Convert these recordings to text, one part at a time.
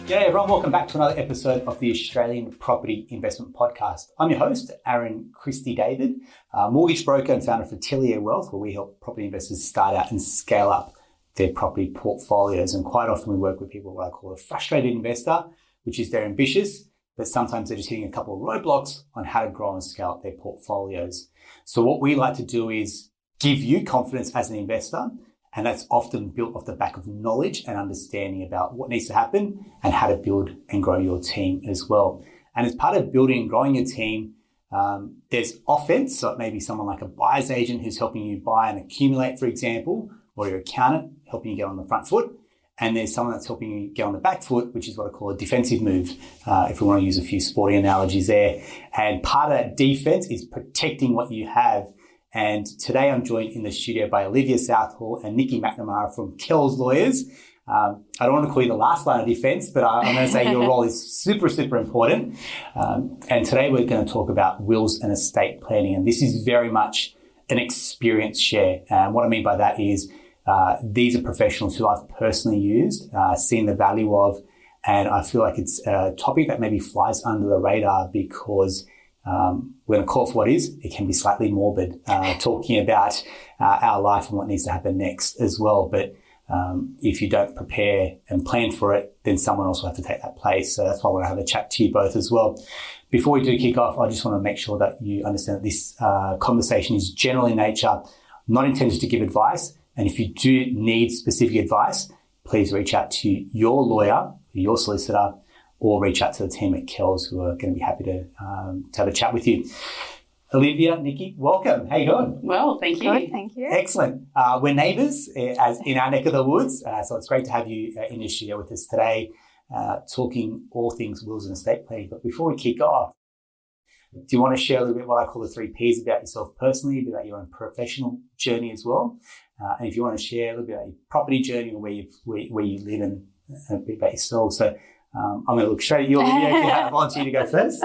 G'day everyone, welcome back to another episode of the Australian Property Investment Podcast. I'm your host, Aaron Christie-David, mortgage broker and founder for Tellier Wealth, where we help property investors start out and scale up their property portfolios. And quite often we work with people what I call a frustrated investor, which is they're ambitious, but sometimes they're just hitting a couple of roadblocks on how to grow and scale up their portfolios. So what we like to do is give you confidence as an investor, and that's often built off the back of knowledge and understanding about what needs to happen and how to build and grow your team as well. And as part of building and growing your team, there's offense. So it may be someone like a buyer's agent who's helping you buy and accumulate, for example, or your accountant helping you get on the front foot. And there's someone that's helping you get on the back foot, which is what I call a defensive move, if we want to use a few sporting analogies there. And part of that defense is protecting what you have. And today I'm joined in the studio by Olivia Southall and Nicki McNamara from Kells Lawyers. I don't want to call you the last line of defense, but I'm going to say your role is super, super important. And today we're going to talk about wills and estate planning. And this is very much an experience share. And what I mean by that is these are professionals who I've personally used, seen the value of, and I feel like it's a topic that maybe flies under the radar because we're going to call it for what is. It can be slightly morbid, talking about our life and what needs to happen next as well. But if you don't prepare and plan for it, then someone else will have to take that place. So that's why I want to have a chat to you both as well. Before we do kick off, I just want to make sure that you understand that this conversation is general in nature, not intended to give advice. And if you do need specific advice, please reach out to your lawyer, your solicitor, or reach out to the team at Kells who are going to be happy to have a chat with you. Olivia, Nicki, welcome. How you doing? Well, thank you. Good, thank you. Excellent. We're neighbours as in our neck of the woods, so it's great to have you in the studio with us today, talking all things wills and estate planning. But before we kick off, do you want to share a little bit what I call the 3 Ps about yourself personally, about your own professional journey as well? And if you want to share a little bit about your property journey or where you live and a bit about yourself. So I'm going to look straight at you, Olivia. Can I volunteer to go first?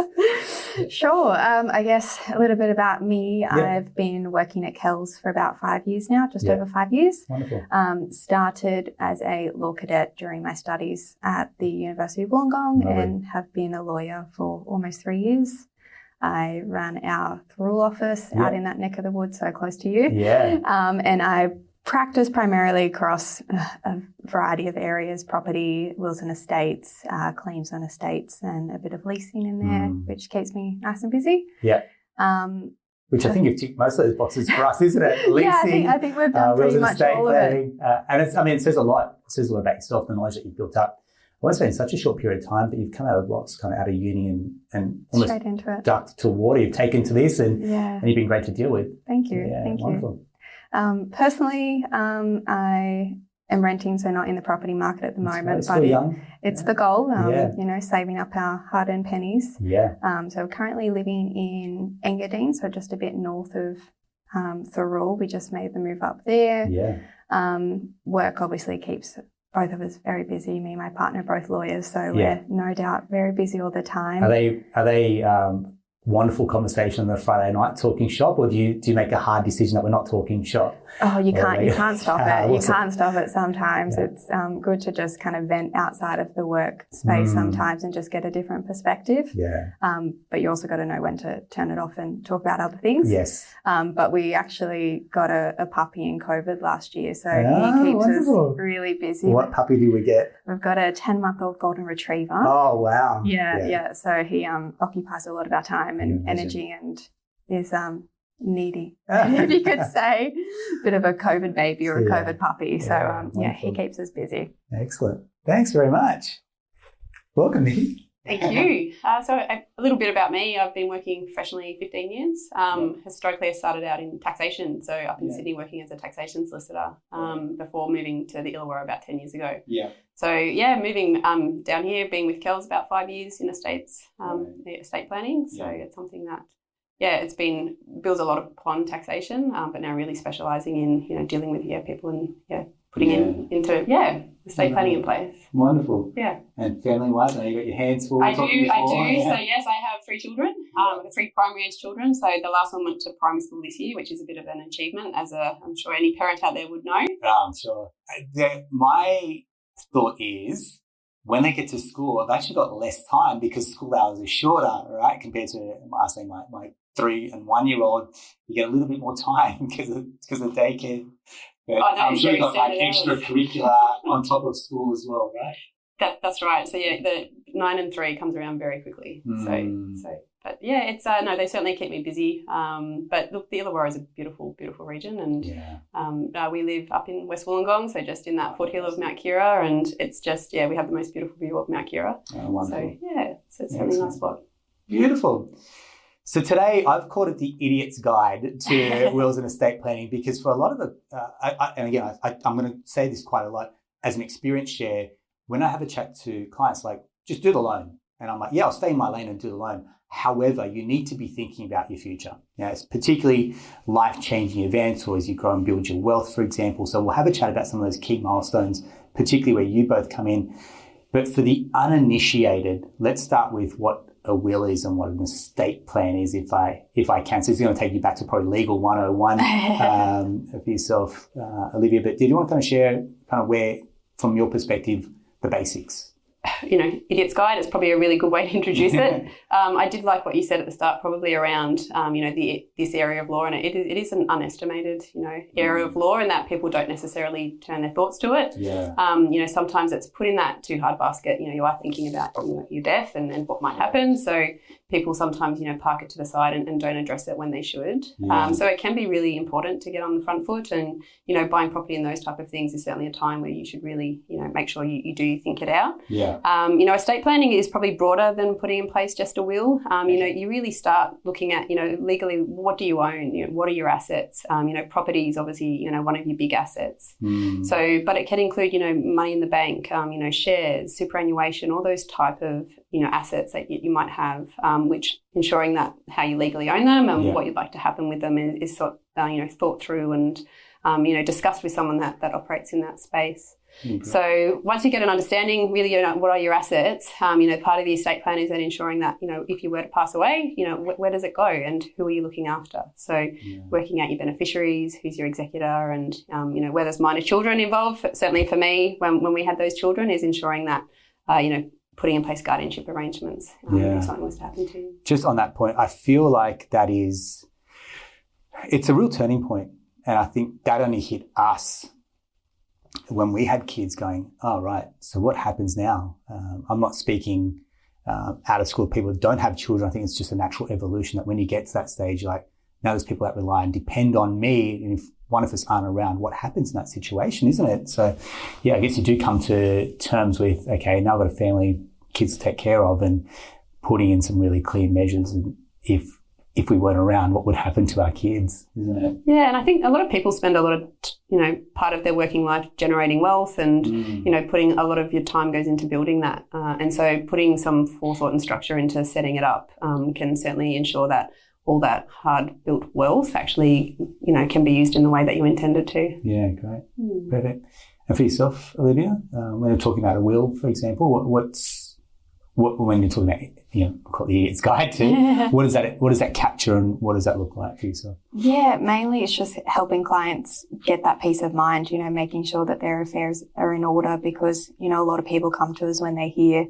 Sure. I guess a little bit about me. Yeah. I've been working at Kells for about 5 years now, just Yeah. over 5 years. Wonderful. Started as a law cadet during my studies at the University of Wollongong and have been a lawyer for almost 3 years. I run our rule office out in that neck of the woods, so close to you. Yeah. And I practice primarily across a variety of areas: property, wills and estates, claims on estates, and a bit of leasing in there, which keeps me nice and busy. Yeah. Which I think you've ticked most of those boxes for us, isn't it? Leasing, I think we've done pretty much all of it. And it says a lot. It says a lot about yourself, the knowledge that you've built up. Well, it's been such a short period of time, but you've come out of lots, kind of out of uni and almost straight into it. ducked to water. You've taken to this and you've been great to deal with. Thank you. Yeah, Thank wonderful. you. Personally, I am renting, so not in the property market at the moment, Still but young. it's the goal, saving up our hard-earned pennies. Yeah. So we're currently living in Engadine, so just a bit north of Thurrool. We just made the move up there. Yeah. Work obviously keeps both of us very busy. Me and my partner are both lawyers, so we're no doubt very busy all the time. Are they wonderful conversation on the Friday night talking shop, or do you make a hard decision that we're not talking shop? Oh, you can't stop it. You Awesome. can't stop it sometimes. Yeah. It's good to just kind of vent outside of the work space sometimes and just get a different perspective. Yeah. But you also got to know when to turn it off and talk about other things. Yes. But we actually got a puppy in COVID last year, so he keeps wonderful. us really busy. What puppy did we get? We've got a 10-month-old golden retriever. Oh, wow. Yeah. So he occupies a lot of our time and energy and is needy, if you could say. Bit of a COVID baby or a COVID puppy. So, he keeps us busy. Excellent. Thanks very much. Welcome, Nicki. Thank you. So a little bit about me. I've been working professionally 15 years. Historically, I started out in taxation. So up in Sydney working as a taxation solicitor before moving to the Illawarra about 10 years ago. Yeah. So, moving down here, being with Kells about 5 years in estates, estate planning. So it's something that, it's been builds a lot upon taxation, but now really specialising in, dealing with, people and, putting into estate planning in place. Wonderful. Yeah. And family-wise, I know you got your hands full. I do. Yeah. So yes, I have 3 children, 3 primary age children. So the last one went to primary school this year, which is a bit of an achievement, as I'm sure any parent out there would know. I'm sure. My thought is when they get to school, I've actually got less time because school hours are shorter, right? Compared to, I say, my 3 and 1 year old, you get a little bit more time because of daycare. But I'm sure you've got like extracurricular on top of school as well, right? That's right. So yeah, the 9 and 3 comes around very quickly. But yeah, it's no, they certainly keep me busy. But look, the Illawarra is a beautiful, beautiful region, and we live up in West Wollongong, so just in that foothill of Mount Kira, and it's just we have the most beautiful view of Mount Kira. Oh, wonderful. So so it's a really nice spot. Beautiful. So today I've called it the Idiot's Guide to Wills and Estate Planning because for a lot of the, I'm going to say this quite a lot as an experience share. When I have a chat to clients, like, just do the loan. And I'm like, yeah, I'll stay in my lane and do the loan. However, you need to be thinking about your future. It's particularly life-changing events or as you grow and build your wealth, for example. So we'll have a chat about some of those key milestones, particularly where you both come in. But for the uninitiated, let's start with what a will is and what an estate plan is, if I can. So it's going to take you back to probably Legal 101 for yourself, Olivia. But did you want to kind of share kind of where, from your perspective, the basics? Idiot's Guide is probably a really good way to introduce it. I did like what you said at the start, probably around, this area of law, and it is an unestimated, area of law, and that people don't necessarily turn their thoughts to it. Yeah. Sometimes it's put in that too hard basket. You are thinking about your death and what might happen. So people sometimes, park it to the side and don't address it when they should. Yeah. So it can be really important to get on the front foot, and, buying property and those type of things is certainly a time where you should really, make sure you do think it out. Yeah. Estate planning is probably broader than putting in place just a will. You really start looking at, legally, what do you own? What are your assets? Property is obviously, one of your big assets. So, but it can include, money in the bank, shares, superannuation, all those type of, assets that you might have, which ensuring that how you legally own them and what you'd like to happen with them is thought through and, discussed with someone that operates in that space. Okay. So once you get an understanding, really, what are your assets? Part of the estate plan is then ensuring that, if you were to pass away, where does it go and who are you looking after? So working out your beneficiaries, who's your executor, and, where there's minor children involved. Certainly for me, when we had those children, is ensuring that, putting in place guardianship arrangements if something was to happen to you. Just on that point, I feel like it's a real turning point. And I think that only hit us when we had kids going, oh, right, so what happens now? I'm not speaking out of school people who don't have children. I think it's just a natural evolution that when you get to that stage, you're like, now there's people that rely and depend on me. And if one of us aren't around, what happens in that situation, isn't it? So, I guess you do come to terms with, okay, now I've got a family, kids to take care of, and putting in some really clear measures. And if we weren't around, what would happen to our kids, isn't it? Yeah, and I think a lot of people spend a lot of, part of their working life generating wealth and, putting a lot of your time goes into building that. And so putting some forethought and structure into setting it up can certainly ensure that all that hard-built wealth actually, can be used in the way that you intended to. Yeah, great. Perfect. And for yourself, Olivia, when you're talking about a will, for example, when you're talking about, call it the Idiot's Guide to, what does that capture and what does that look like for yourself? Yeah, mainly it's just helping clients get that peace of mind, making sure that their affairs are in order, because, a lot of people come to us when they hear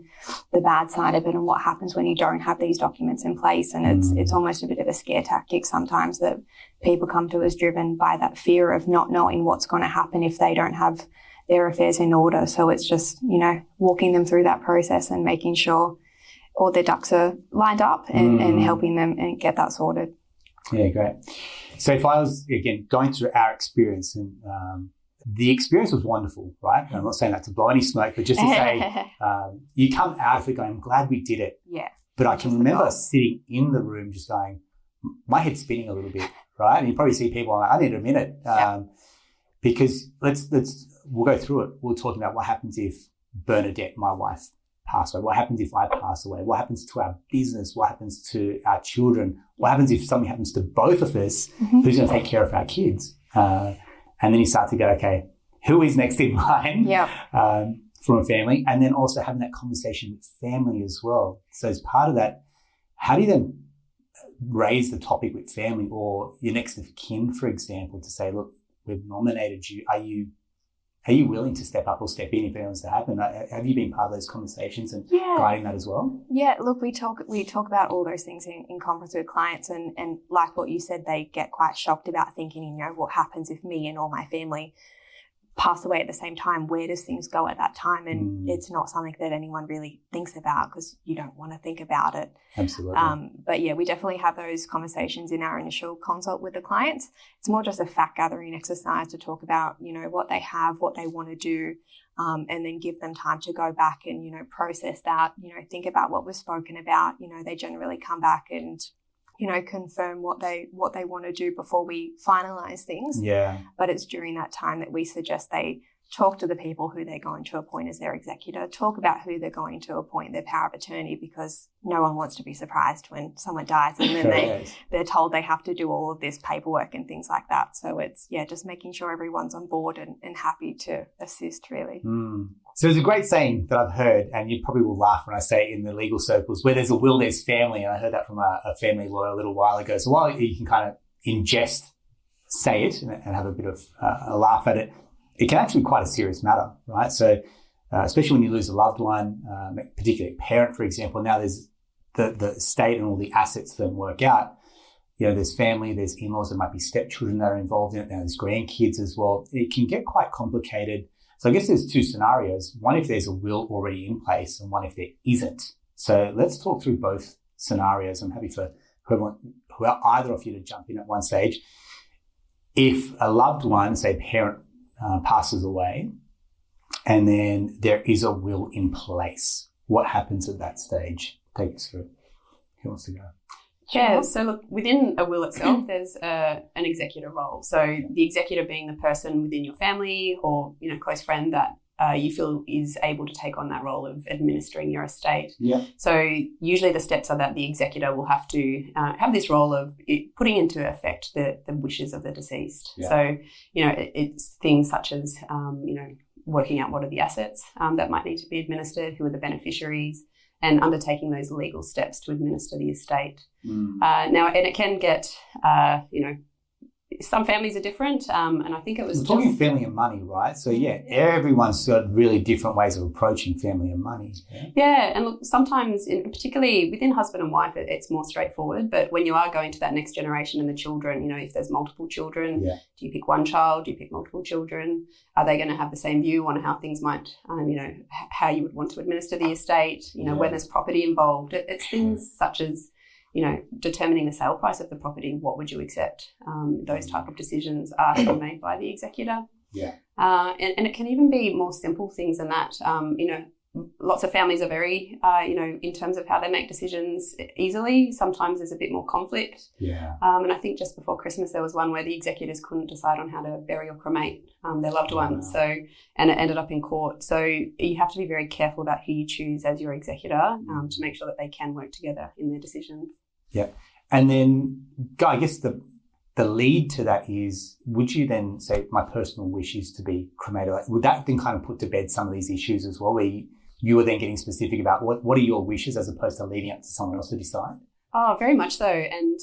the bad side of it and what happens when you don't have these documents in place. And it's almost a bit of a scare tactic sometimes that people come to us driven by that fear of not knowing what's going to happen if they don't have their affairs in order. So it's just, walking them through that process and making sure all their ducks are lined up and helping them and get that sorted. Yeah, great. So if I was, again, going through our experience, and the experience was wonderful, right? I'm not saying that to blow any smoke, but just to say, you come out of it going, I'm glad we did it. Yeah. But I can remember sitting in the room just going, my head's spinning a little bit, right? And you probably see people like, I need a minute. Because we'll go through it. We'll talk about what happens if Bernadette, my wife, passed away. What happens if I pass away? What happens to our business? What happens to our children? What happens if something happens to both of us? Who's going to take care of our kids? And then you start to go, okay, who is next in line from a family? And then also having that conversation with family as well. So as part of that, how do you then raise the topic with family or your next of kin, for example, to say, look, we've nominated you. Are you are you willing to step up or step in if it was to happen? Have you been part of those conversations and guiding that as well? Yeah, look, we talk about all those things in conference with clients, and like what you said, they get quite shocked about thinking, you know, what happens if me and all my family pass away at the same time? Where does things go at that time? And it's not something that anyone really thinks about because you don't want to think about it. Absolutely. But yeah, we definitely have those conversations in our initial consult with the clients. It's more just a fact gathering exercise to talk about, you know, what they have, what they want to do, and then give them time to go back and, you know, process that, you know, think about what was spoken about. You know, they generally come back and, you know, confirm what they want to do before we finalise things. Yeah. But it's during that time that we suggest they talk to the people who they're going to appoint as their executor, talk about who they're going to appoint their power of attorney, because no one wants to be surprised when someone dies and then they're told they have to do all of this paperwork and things like that. So it's, just making sure everyone's on board and happy to assist, really. So there's a great saying that I've heard, and you probably will laugh when I say it in the legal circles, where there's a will, there's family. And I heard that from a family lawyer a little while ago. So while you can kind of in jest say it and have a bit of a laugh at it, it can actually be quite a serious matter, right? So especially when you lose a loved one, particularly a parent, for example, now there's the estate and all the assets that work out. You know, there's family, there's in-laws, there might be stepchildren that are involved in it. Now there's grandkids as well. It can get quite complicated. So I guess there's two scenarios. One, if there's a will already in place, and one if there isn't. So let's talk through both scenarios. I'm happy for either of you to jump in at one stage. If a loved one, say parent, passes away, and then there is a will in place, what happens at that stage? Take us through. Who wants to go? Yeah, so look, within a will itself, there's an executor role. So the executor being the person within your family or, you know, close friend that you feel is able to take on that role of administering your estate. Yeah. So usually the steps are that the executor will have to have this role of putting into effect the wishes of the deceased. Yeah. So, you know, it's things such as, you know, working out what are the assets that might need to be administered, who are the beneficiaries, and undertaking those legal steps to administer the estate. Now, and it can get, you know, some families are different, and I think it was We're talking family and money, right? So, everyone's got really different ways of approaching family and money. Yeah, and look, sometimes, particularly within husband and wife, it's more straightforward. But when you are going to that next generation and the children, you know, if there's multiple children, do you pick one child? Do you pick multiple children? Are they going to have the same view on how things might, you know, how you would want to administer the estate? You know, when there's property involved, it's things such as, you know, determining the sale price of the property, what would you accept? Those type of decisions are to be made by the executor. Yeah. And it can even be more simple things than that. You know, lots of families are very, you know, in terms of how they make decisions easily. Sometimes there's a bit more conflict. Yeah. And I think just before Christmas, there was one where the executors couldn't decide on how to bury or cremate their loved ones. So, and it ended up in court. So you have to be very careful about who you choose as your executor to make sure that they can work together in their decisions. Yeah. And then I guess the lead to that is, would you then say my personal wish is to be cremated? Would that then kind of put to bed some of these issues as well, where you are then getting specific about what are your wishes as opposed to leaving it to someone else to decide? Oh, very much so. And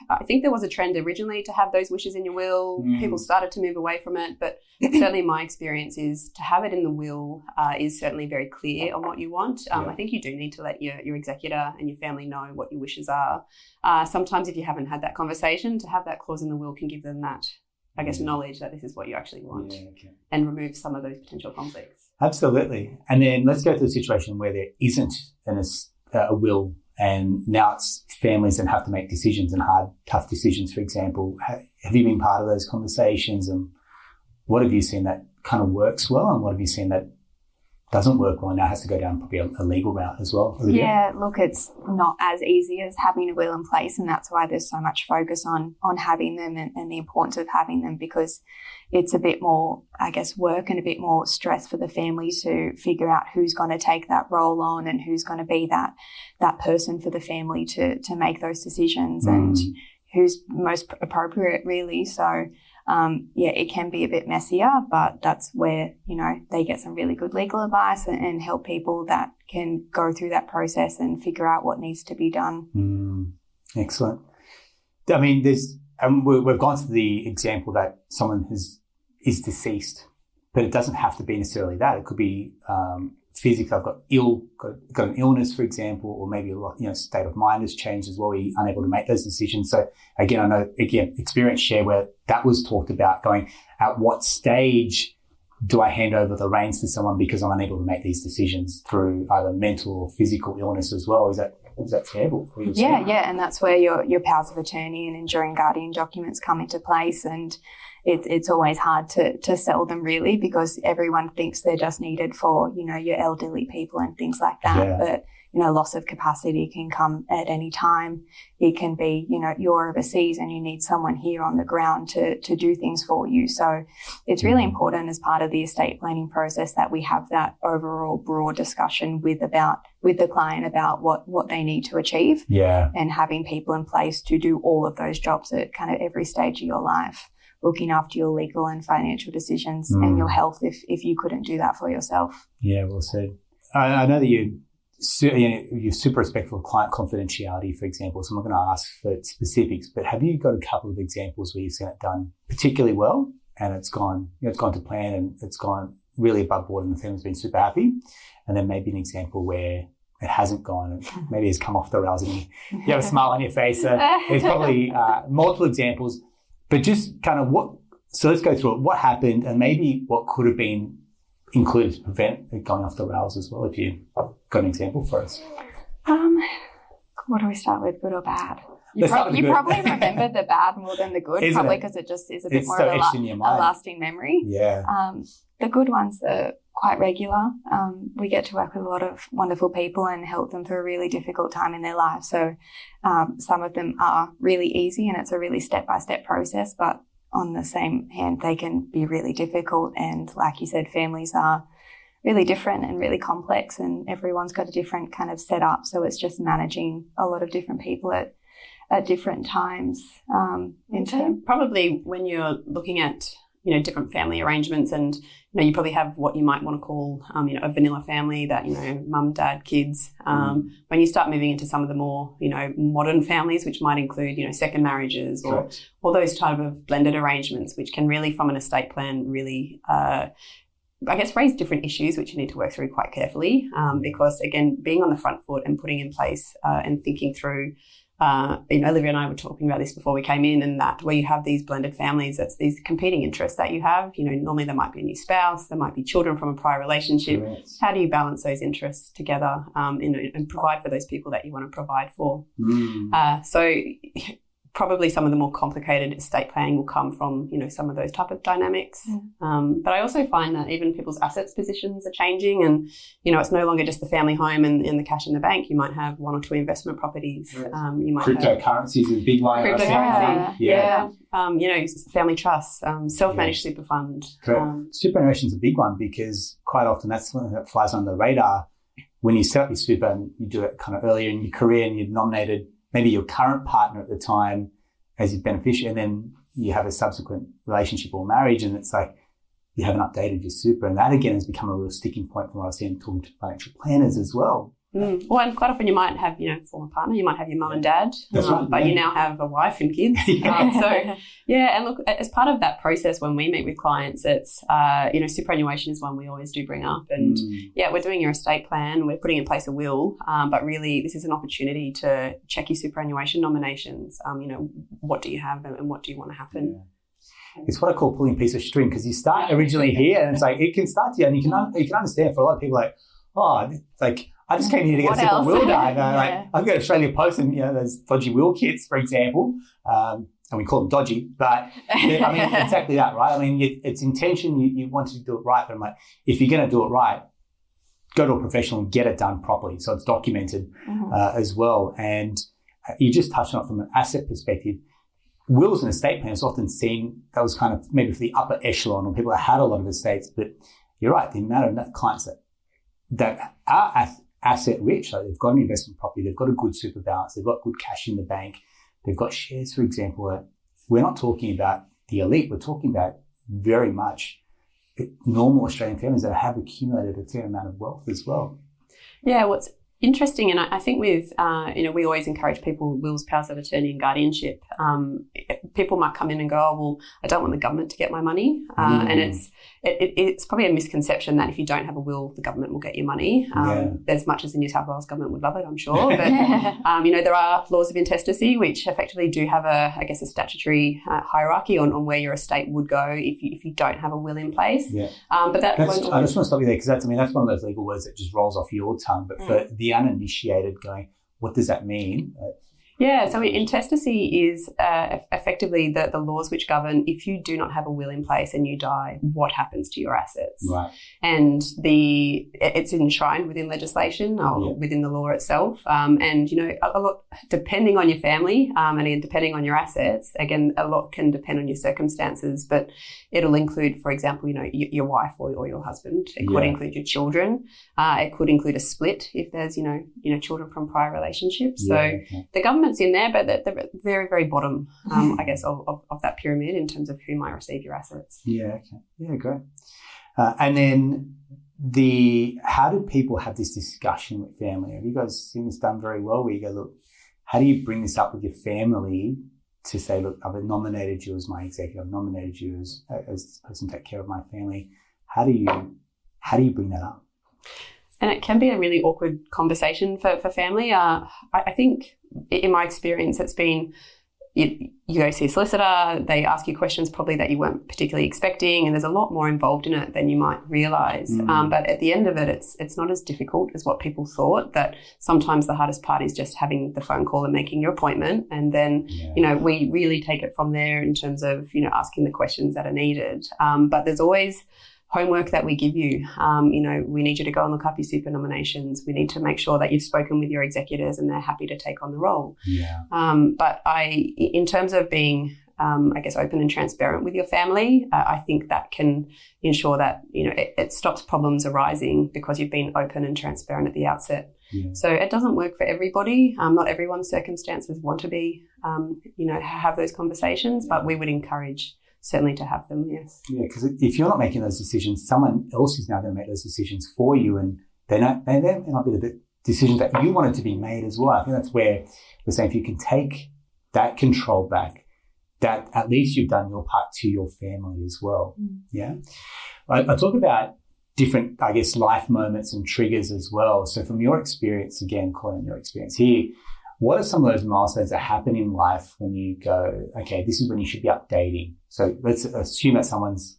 I think there was a trend originally to have those wishes in your will. People started to move away from it. But certainly my experience is to have it in the will is certainly very clear on what you want. I think you do need to let your executor and your family know what your wishes are. Sometimes if you haven't had that conversation, to have that clause in the will can give them that, I guess, knowledge that this is what you actually want and remove some of those potential conflicts. Absolutely. And then let's go to a situation where there isn't a will, and now it's families that have to make decisions and hard, tough decisions, for example. Have you been part of those conversations, and what have you seen that kind of works well, and what have you seen that doesn't work well and now has to go down probably a legal route as well? Olivia? Yeah, look, it's not as easy as having a will in place, and that's why there's so much focus on having them and the importance of having them, because it's a bit more, I guess, work and a bit more stress for the family to figure out who's going to take that role on and who's going to be that person for the family to make those decisions and who's most appropriate, really. So, it can be a bit messier, but that's where, you know, they get some really good legal advice and help people that can go through that process and figure out what needs to be done. Excellent. I mean, we've gone to the example that someone is deceased, but it doesn't have to be necessarily that. It could be physically, I've got an illness, for example, or maybe state of mind has changed as well. We're unable to make those decisions. So again, I know, experience share where that was talked about, going, at what stage do I hand over the reins to someone because I'm unable to make these decisions through either mental or physical illness as well? Is that fair? Yeah, and that's where your powers of attorney and enduring guardian documents come into place, and it's always hard to sell them really, because everyone thinks they're just needed for, your elderly people and things like that. Yeah. But, loss of capacity can come at any time. It can be, you're overseas and you need someone here on the ground to do things for you. So it's really important as part of the estate planning process that we have that overall broad discussion with the client about what they need to achieve. Yeah. And having people in place to do all of those jobs at kind of every stage of your life, looking after your legal and financial decisions and your health if you couldn't do that for yourself. Yeah, well said. I know that you're super respectful of client confidentiality, for example, so I'm not going to ask for specifics, but have you got a couple of examples where you've seen it done particularly well and it's gone to plan and it's gone really above board and the family's been super happy, and then maybe an example where it hasn't gone and maybe it's come off the rails and you have a smile on your face? There's probably multiple examples, but just kind of so let's go through it. What happened and maybe what could have been included to prevent it going off the rails as well, if you've got an example for us. What do we start with, good or bad? You probably remember the bad more than the good, probably because it just is a bit more of a lasting memory. Yeah. The good ones are quite regular. We get to work with a lot of wonderful people and help them through a really difficult time in their lives. So some of them are really easy and it's a really step-by-step process, but on the same hand, they can be really difficult. And like you said, families are really different and really complex and everyone's got a different kind of setup. So it's just managing a lot of different people at different times. Probably when you're looking at, different family arrangements and, you probably have what you might want to call, a vanilla family that, mum, dad, kids. When you start moving into some of the more, modern families, which might include, second marriages or those type of blended arrangements, which can really, from an estate plan, really, raise different issues which you need to work through quite carefully. Because again, being on the front foot and putting in place and thinking through, Olivia and I were talking about this before we came in, and that where you have these blended families, it's these competing interests that you have. Normally there might be a new spouse, there might be children from a prior relationship. Yes. How do you balance those interests together and provide for those people that you want to provide for? So probably some of the more complicated estate planning will come from, some of those type of dynamics. But I also find that even people's assets positions are changing and, it's no longer just the family home and the cash in the bank. You might have one or two investment properties. Yes. You might cryptocurrency is a big one. Family trusts, self-managed super fund. Superannuation is a big one because quite often that's something that flies under the radar. When you set up your super and you do it kind of earlier in your career and you've nominated maybe your current partner at the time as your beneficiary, and then you have a subsequent relationship or marriage, and it's like you haven't updated your super. And that, again, has become a real sticking point from what I've seen talking to financial planners as well. Well, and quite often you might have, former partner, you might have your mum and dad, but you now have a wife and kids. And look, as part of that process when we meet with clients, it's, superannuation is one we always do bring up. And we're doing your estate plan, we're putting in place a will, but really this is an opportunity to check your superannuation nominations. What do you have and what do you want to happen? Yeah. It's what I call pulling a piece of string, because you start originally here and it's like it can start to, and you can understand for a lot of people I just came here to get a simple will done. I go to Australia Post and, there's dodgy will kits, for example, and we call them dodgy, but exactly that, right? It's intention, you want to do it right, but I'm like, if you're going to do it right, go to a professional and get it done properly so it's documented as well. And you just touched on it from an asset perspective. Wills and estate plans often seen, that was kind of maybe for the upper echelon or people that had a lot of estates, but you're right, the amount of clients that are asset rich, like they've got an investment property, they've got a good super balance, they've got good cash in the bank, they've got shares, for example. We're not talking about the elite, we're talking about very much normal Australian families that have accumulated a fair amount of wealth as well. Yeah, what's interesting, and I think with we always encourage people with wills, powers of attorney, and guardianship. People might come in and go, "Oh, well, I don't want the government to get my money," and it's probably a misconception that if you don't have a will, the government will get your money. As much as the New South Wales government would love it, I'm sure. But there are laws of intestacy, which effectively do have a statutory hierarchy on where your estate would go if you don't have a will in place. Yeah. But I just want to stop you there, because that's one of those legal words that just rolls off your tongue. But for the uninitiated going, what does that mean? Yeah, so intestacy is effectively the laws which govern if you do not have a will in place and you die, what happens to your assets. Right. And it's enshrined within legislation or within the law itself. And, a lot, depending on your family and depending on your assets, again, a lot can depend on your circumstances, but it'll include, for example, your wife or your husband. It could include your children. It could include a split if there's, children from prior relationships. So the government in there, but they're very, very bottom, I guess, of that pyramid in terms of who might receive your assets. Yeah, okay. Yeah, great. And then how do people have this discussion with family? Have you guys seen this done very well, where you go, look, how do you bring this up with your family to say, look, I've nominated you as my executive, I've nominated you as this person to take care of my family. How do you bring that up? And it can be a really awkward conversation for family. I think in my experience, it's been you go see a solicitor, they ask you questions probably that you weren't particularly expecting, and there's a lot more involved in it than you might realise. But at the end of it, it's not as difficult as what people thought, that sometimes the hardest part is just having the phone call and making your appointment. And then, we really take it from there in terms of, asking the questions that are needed. But there's always homework that we give you. We need you to go and look up your super nominations. We need to make sure that you've spoken with your executors and they're happy to take on the role. Yeah. But in terms of being, open and transparent with your family, I think that can ensure that, it stops problems arising because you've been open and transparent at the outset. Yeah. So it doesn't work for everybody. Not everyone's circumstances want to be, have those conversations, but we would encourage certainly to have them, yes. Yeah, because if you're not making those decisions, someone else is now going to make those decisions for you, and they may not be the decisions that you wanted to be made as well. I think that's where we're saying if you can take that control back, that at least you've done your part to your family as well. Yeah. I talk about different, life moments and triggers as well. So from your experience, again, calling your experience here, what are some of those milestones that happen in life when you go, okay, this is when you should be updating? So let's assume that someone's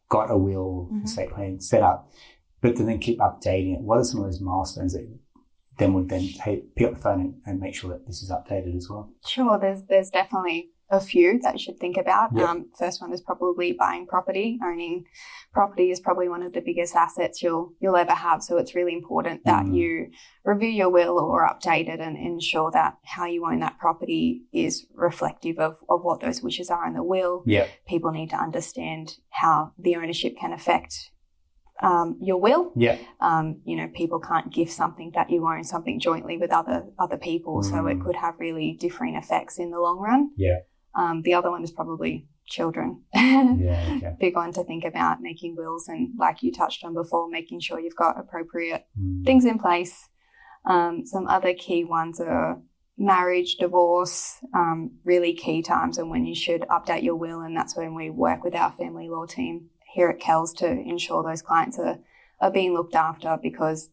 got a will, estate plan set up, but then keep updating it. What are some of those milestones that then would then pick up the phone and make sure that this is updated as well? Sure, there's definitely a few that you should think about. First one is probably buying property. Owning property is probably one of the biggest assets you'll ever have. So it's really important that you review your will or update it and ensure that how you own that property is reflective of what those wishes are in the will. People need to understand how the ownership can affect your will. People can't give something that you own something jointly with other people. So it could have really differing effects in the long run. The other one is probably children. Big one to think about, making wills, and like you touched on before, making sure you've got appropriate things in place. Some other key ones are marriage, divorce, really key times and when you should update your will, and that's when we work with our family law team here at Kells to ensure those clients are being looked after, because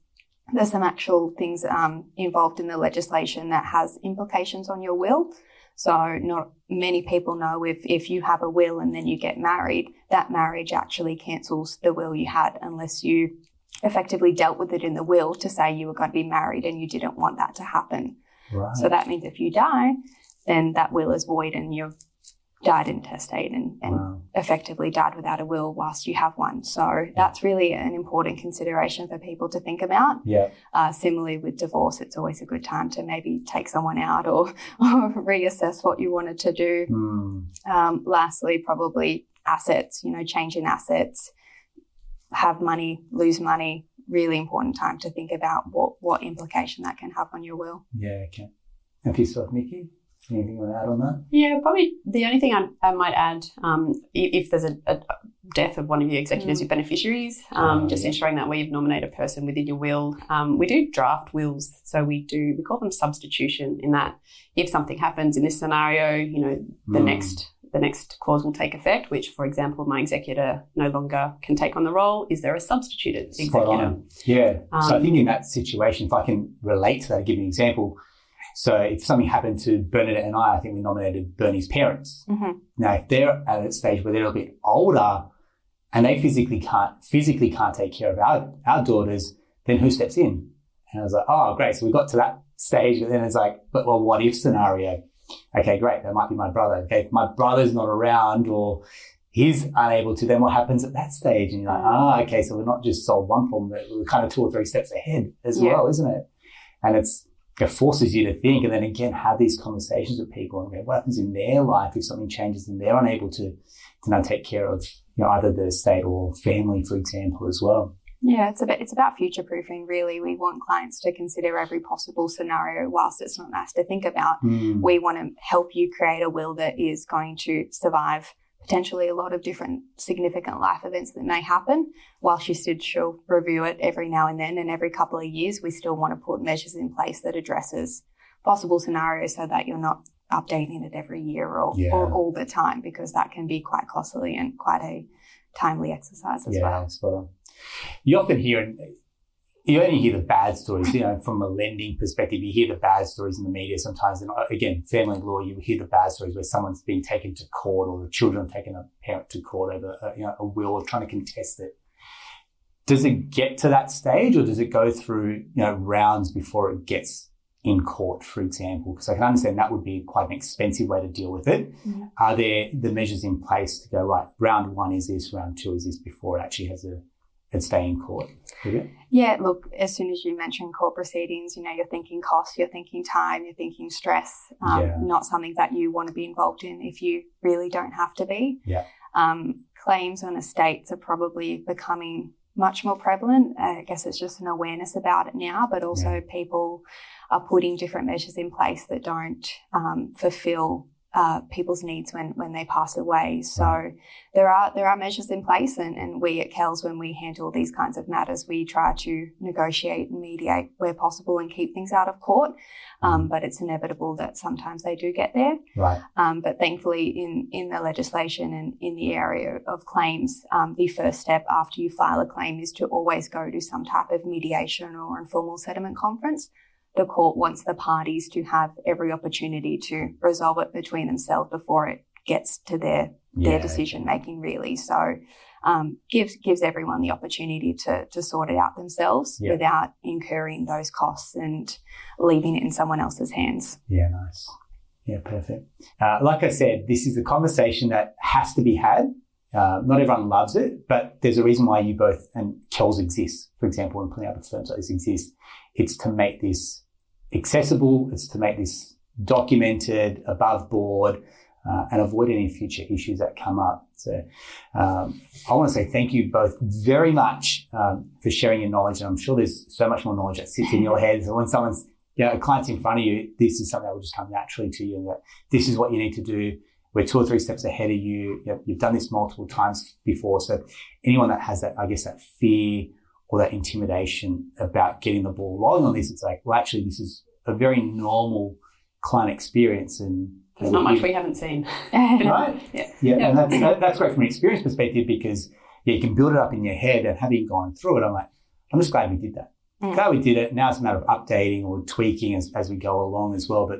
there's some actual things involved in the legislation that has implications on your will. So not many people know if you have a will and then you get married, that marriage actually cancels the will you had unless you effectively dealt with it in the will to say you were going to be married and you didn't want that to happen. Right. So that means if you die, then that will is void and you've died intestate and effectively died without a will whilst you have one. So that's really an important consideration for people to think about. Similarly with divorce, it's always a good time to maybe take someone out or reassess what you wanted to do. Lastly, probably assets, change in assets, have money, lose money, really important time to think about what implication that can have on your will. Yeah, okay. And for yourself, Nicki? Anything you want to add on that? Yeah, probably the only thing I might add, if there's a death of one of your executors, your beneficiaries, ensuring that we've nominated a person within your will. We do draft wills, so we call them substitution, in that if something happens in this scenario, the next clause will take effect, which, for example, my executor no longer can take on the role. Is there a substituted executor? Yeah. So I think in that situation, if I can relate to that, I'll give you an example. So if something happened to Bernadette and I think we nominated Bernie's parents. Mm-hmm. Now, if they're at a stage where they're a bit older and they physically can't take care of our daughters, then who steps in? And I was like, oh, great. So we got to that stage, but then it's like, well, what if scenario? Okay, great. That might be my brother. Okay, if my brother's not around or he's unable to, then what happens at that stage? And you're like, okay, so we're not just solved one problem, but we're kind of 2 or 3 steps ahead as well, isn't it? And it forces you to think, and then again have these conversations with people and go, what happens in their life if something changes and they're unable to now take care of either the estate or family, for example, as well. Yeah, it's about future proofing, really. We want clients to consider every possible scenario. Whilst it's not nice to think about, we want to help you create a will that is going to survive potentially a lot of different significant life events that may happen. Whilst you still review it every now and then, and every couple of years, we still want to put measures in place that addresses possible scenarios so that you're not updating it every year or all the time, because that can be quite costly and quite a timely exercise as well. Spot on. You often you only hear the bad stories, from a lending perspective. You hear the bad stories in the media sometimes. And again, family law, you hear the bad stories where someone's being taken to court or the children have taken a parent to court over a will or trying to contest it. Does it get to that stage, or does it go through rounds before it gets in court, for example? Because I can understand that would be quite an expensive way to deal with it. Mm-hmm. Are there the measures in place to go, right, round 1 is this, round 2 is this, before it actually has a stay in court? Yeah, look, as soon as you mention court proceedings, you're thinking cost, you're thinking time, you're thinking stress, not something that you want to be involved in if you really don't have to be. Yeah. Claims on estates are probably becoming much more prevalent. I guess it's just an awareness about it now, but also people are putting different measures in place that don't fulfill people's needs when they pass away. So there are measures in place, and we at Kells, when we handle these kinds of matters, we try to negotiate and mediate where possible and keep things out of court. But it's inevitable that sometimes they do get there. Right. But thankfully in the legislation and in the area of claims, the first step after you file a claim is to always go to some type of mediation or informal settlement conference. The court wants the parties to have every opportunity to resolve it between themselves before it gets to their decision making, really. So gives everyone the opportunity to sort it out themselves without incurring those costs and leaving it in someone else's hands. Yeah, nice. Yeah, perfect. Like I said, this is a conversation that has to be had. Not everyone loves it, but there's a reason why you both and Kells exist, for example, and plenty of other firms like this exist. It's to make this accessible, it's to make this documented, above board, and avoid any future issues that come up. So I want to say thank you both very much for sharing your knowledge. And I'm sure there's so much more knowledge that sits in your head. So when someone's, a client's in front of you, this is something that will just come naturally to you. And that this is what you need to do. We're 2 or 3 steps ahead of you. You've done this multiple times before. So anyone that has that, I guess, that fear or that intimidation about getting the ball rolling on this, it's like, well, actually, this is a very normal client experience, and there's not much we haven't seen. Right? Yeah. And that's great from an experience perspective, because you can build it up in your head, and having gone through it, I'm just glad we did that. Glad we did it. Now it's a matter of updating or tweaking as we go along as well. But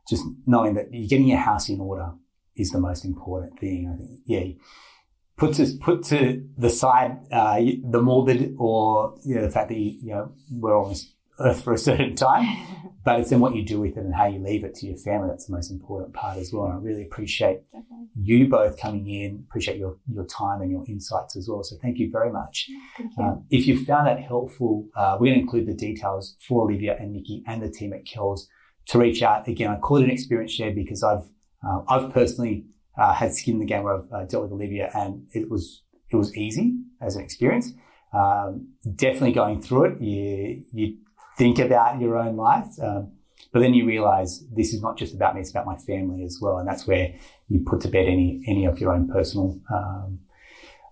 just knowing that you're getting your house in order is the most important thing. I think, put to the side the morbid or the fact that we're on this earth for a certain time, but it's then what you do with it and how you leave it to your family. That's the most important part as well. And I really appreciate you both coming in, appreciate your time and your insights as well. So thank you very much. Thank you. If you found that helpful, we're going to include the details for Olivia and Nicki and the team at Kells to reach out. Again, I call it an experience share because I've personally had skin in the game where I've dealt with Olivia, and it was easy as an experience. Definitely going through it, you think about your own life. But then you realize this is not just about me, it's about my family as well. And that's where you put to bed any of your own personal,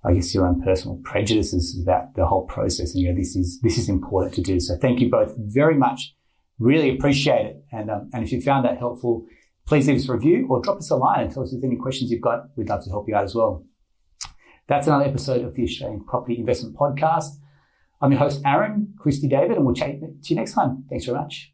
your own personal prejudices about the whole process. And this is important to do. So thank you both very much. Really appreciate it. And if you found that helpful, please leave us a review or drop us a line and tell us if there's any questions you've got. We'd love to help you out as well. That's another episode of the Australian Property Investment Podcast. I'm your host, Aaron, Christie-David, and we'll chat to you next time. Thanks very much.